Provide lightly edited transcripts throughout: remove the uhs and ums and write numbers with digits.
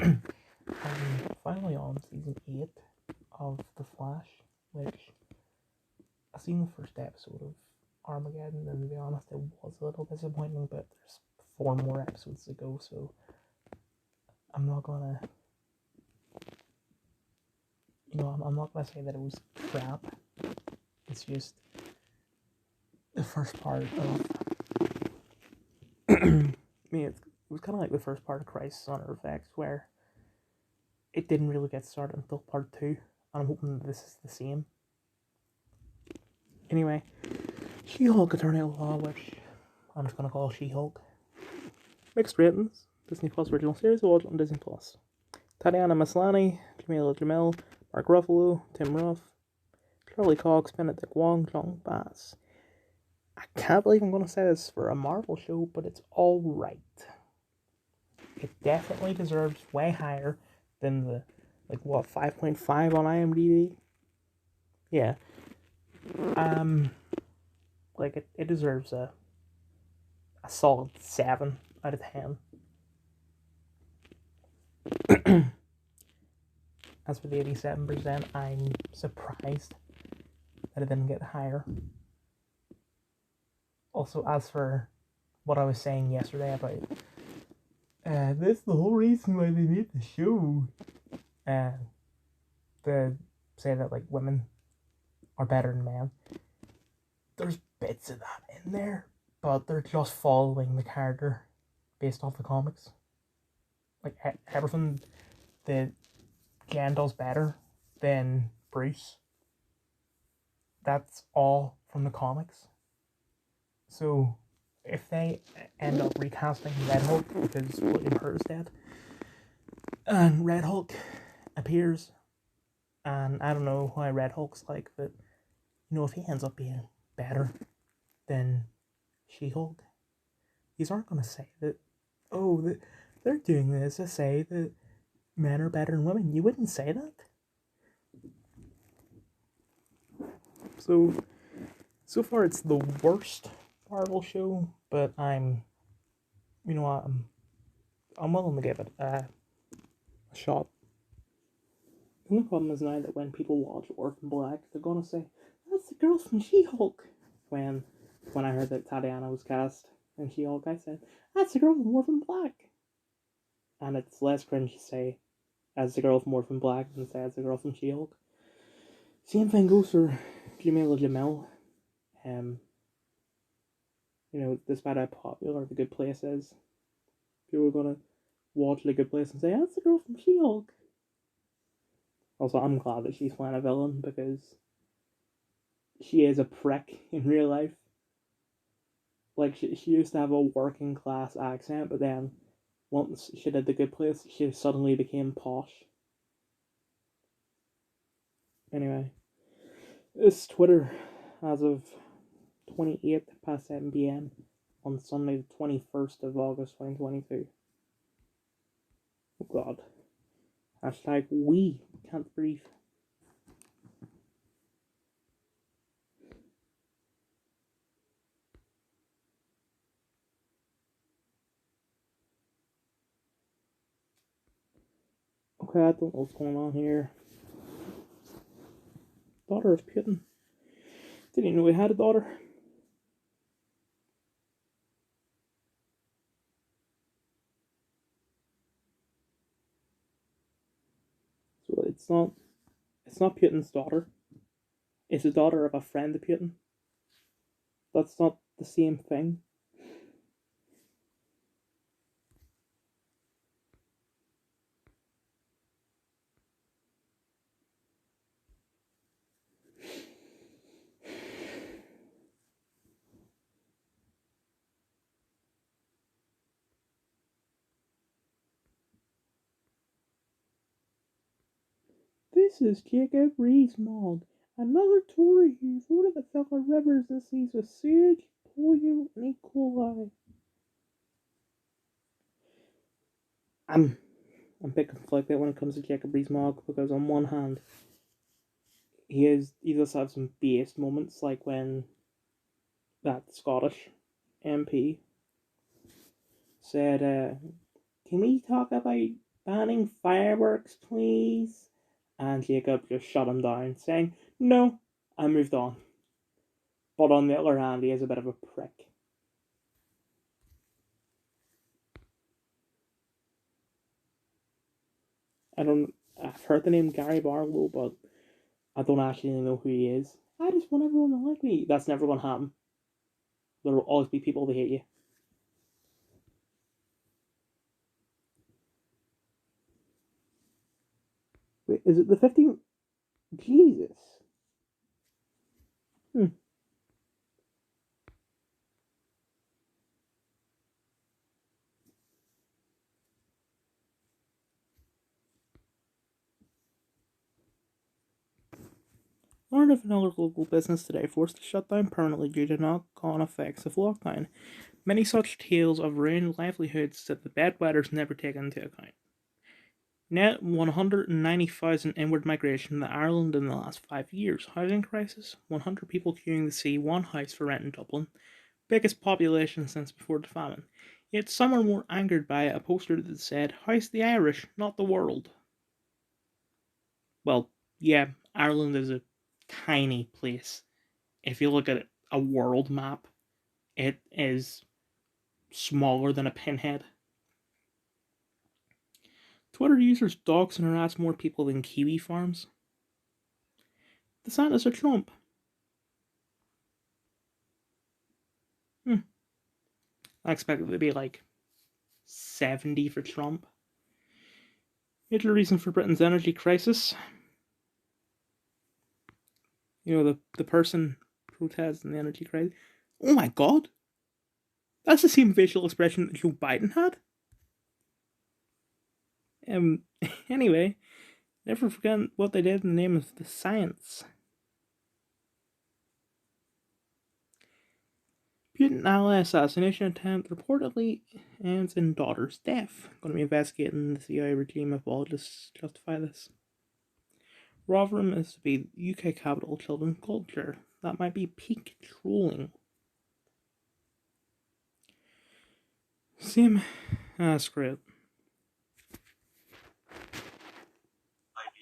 I'm finally on season 8 of The Flash, which I've seen the first episode of Armageddon, and to be honest, it was a little disappointing, but there's 4 more episodes to go, so I'm not gonna, I'm not gonna say that it was crap. It's just the first part of, it was kind of like the first part of Crisis on Earth X, where it didn't really get started until part 2, and I'm hoping that this is the same. Anyway, She-Hulk Attorney at Law, which I'm just gonna call She-Hulk. Mixed ratings. Disney Plus original series watched on Disney Plus. Tatiana Maslany, Jamila Jamil, Mark Ruffalo, Tim Ruff, Charlie Cox, Benedict Wong, John Bass. I can't believe I'm gonna say this for a Marvel show, but it's alright. It definitely deserves way higher than the 5.5 on IMDb. Yeah. It deserves a solid 7 out of 10. As for the 87%, I'm surprised that it didn't get higher. Also, as for what I was saying yesterday about that's the whole reason why they made the show. To say that women are better than men. There's bits of that in there, but they're just following the character based off the comics. Everything that Jen does better than Bruce, that's all from the comics. So if they end up recasting Red Hulk because William Hurt is dead, and Red Hulk appears, and I don't know why Red Hulk's like, but if he ends up being better than She-Hulk, these aren't going to say that, they're doing this to say that men are better than women. You wouldn't say that. So far it's the worst Marvel show, but I'm willing to give it a shot. The only problem is now that when people watch Orphan Black, they're gonna say, that's the girl from She-Hulk. When I heard that Tatiana was cast in She-Hulk, I said, that's the girl from Orphan Black. And it's less cringe to say, as the girl from Orphan Black than to say, as the girl from She-Hulk. Same thing goes for Jamila Jamil. Despite how popular The Good Place is, people are gonna watch The Good Place and say, that's the girl from She-Hulk. Also, I'm glad that she's playing a villain, because she is a prick in real life. She used to have a working class accent, but then once she did The Good Place, she suddenly became posh. Anyway, this Twitter as of 28 past 7 p.m. on Sunday the 21st of August 2022. Oh god. Hashtag we can't breathe. Okay, I don't know what's going on here. Daughter of Putin. Didn't even know he had a daughter. So it's not Putin's daughter. It's the daughter of a friend of Putin. That's not the same thing. This is Jacob Rees-Mogg, another Tory who voted to fill our rivers and seas with sewage, polio, and E. coli. I'm a bit conflicted when it comes to Jacob Rees-Mogg, because on one hand, he does have some based moments, like when that Scottish MP said, can we talk about banning fireworks, please? And Jacob just shut him down, saying, no, I moved on. But on the other hand, he is a bit of a prick. I've heard the name Gary Barlow, but I don't actually know who he is. I just want everyone to like me. That's never going to happen. There will always be people that hate you. Wait, is it the 15th? Jesus. Learned of another local business today forced to shut down permanently due to knock-on effects of lockdown. Many such tales of ruined livelihoods that the bedwetters never take into account. Net 190,000 inward migration to Ireland in the last 5 years. Housing crisis, 100 people queuing to see one house for rent in Dublin. Biggest population since before the famine. Yet some are more angered by a poster that said, "House the Irish, not the world." Well, yeah, Ireland is a tiny place. If you look at a world map, it is smaller than a pinhead. Twitter users dox and harass more people than kiwi farms. DeSantis or Trump? I expect it to be like 70 for Trump. Major reason for Britain's energy crisis. You know, the person protesting the energy crisis. Oh my god! That's the same facial expression that Joe Biden had. Anyway, never forget what they did in the name of the science. Putin ally assassination attempt reportedly ends in daughter's death. Going to be investigating the CIA regime if all just justify this. Rotherham is to be UK capital children culture. That might be peak trolling. Same. Screw it.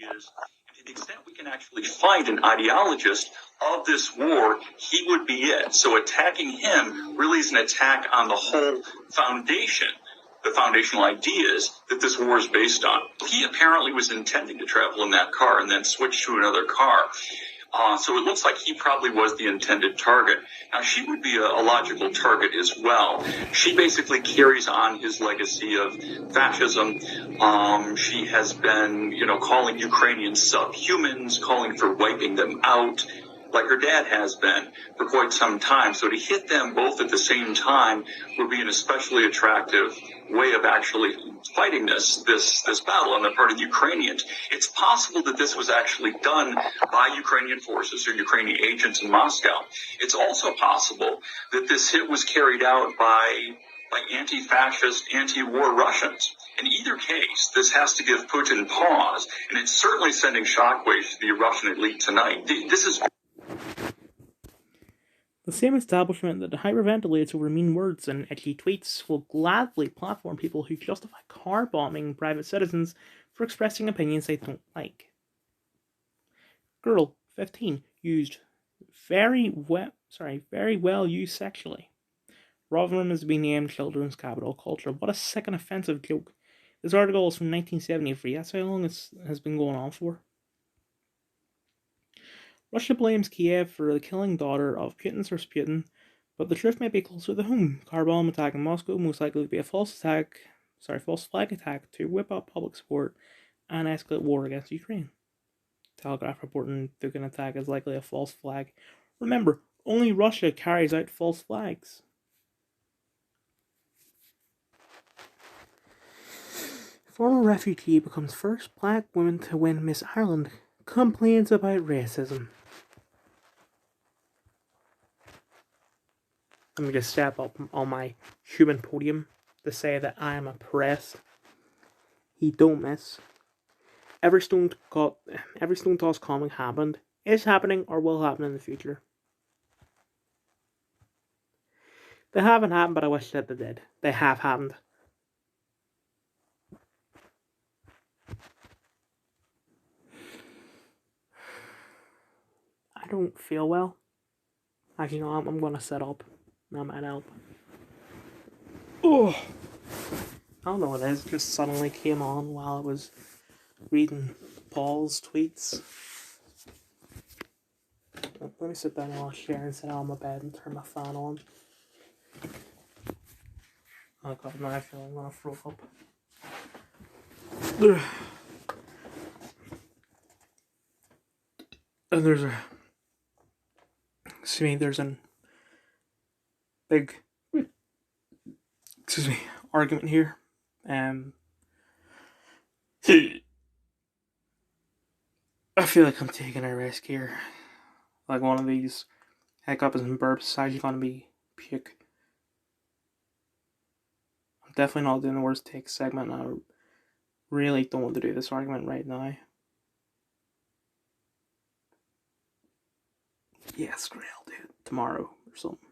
Ideas. And to the extent we can actually find an ideologist of this war, he would be it. So attacking him really is an attack on the whole foundation, the foundational ideas that this war is based on. He apparently was intending to travel in that car and then switch to another car. So it looks like he probably was the intended target. Now, she would be a logical target as well. She basically carries on his legacy of fascism. She has been, calling Ukrainians subhumans, calling for wiping them out, like her dad has been for quite some time. So to hit them both at the same time would be an especially attractive way of actually fighting this battle on the part of the Ukrainians. It's possible that this was actually done by Ukrainian forces or Ukrainian agents in Moscow. It's also possible that this hit was carried out by anti-fascist, anti-war Russians. In either case, this has to give Putin pause, and it's certainly sending shockwaves to the Russian elite tonight. This is the same establishment that hyperventilates over mean words and edgy tweets will gladly platform people who justify car bombing private citizens for expressing opinions they don't like. Girl, 15, used very well used sexually. Rotherham is to be named children's capital culture. What a sick and offensive joke. This article is from 1973. That's how long it has been going on for. Russia blames Kiev for the killing daughter of Putin's Rasputin, but the truth may be closer to home. Car bomb attack in Moscow most likely to be a false flag attack to whip up public support and escalate war against Ukraine. Telegraph reporting Dugan attack is likely a false flag. Remember, only Russia carries out false flags. Former refugee becomes first black woman to win Miss Ireland. Complains about racism. Let me just step up on my human podium to say that I am oppressed. He don't miss. Every stone toss comic happened, is happening, or will happen in the future. They haven't happened, but I wish that they did. They have happened. don't feel well. Actually, no, I'm gonna sit up. That might help. Oh, I don't know what it is. It just suddenly came on while I was reading Paul's tweets. Let me sit down on a chair and sit down on my bed and turn my fan on. Oh god, now I feel I'm gonna throw up. And there's an big, argument here. I feel like I'm taking a risk here. Like one of these hiccups and burps is actually gonna be puke. I'm definitely not doing the worst take segment. I really don't want to do this argument right now. Yeah, screw it, I'll do it tomorrow or something.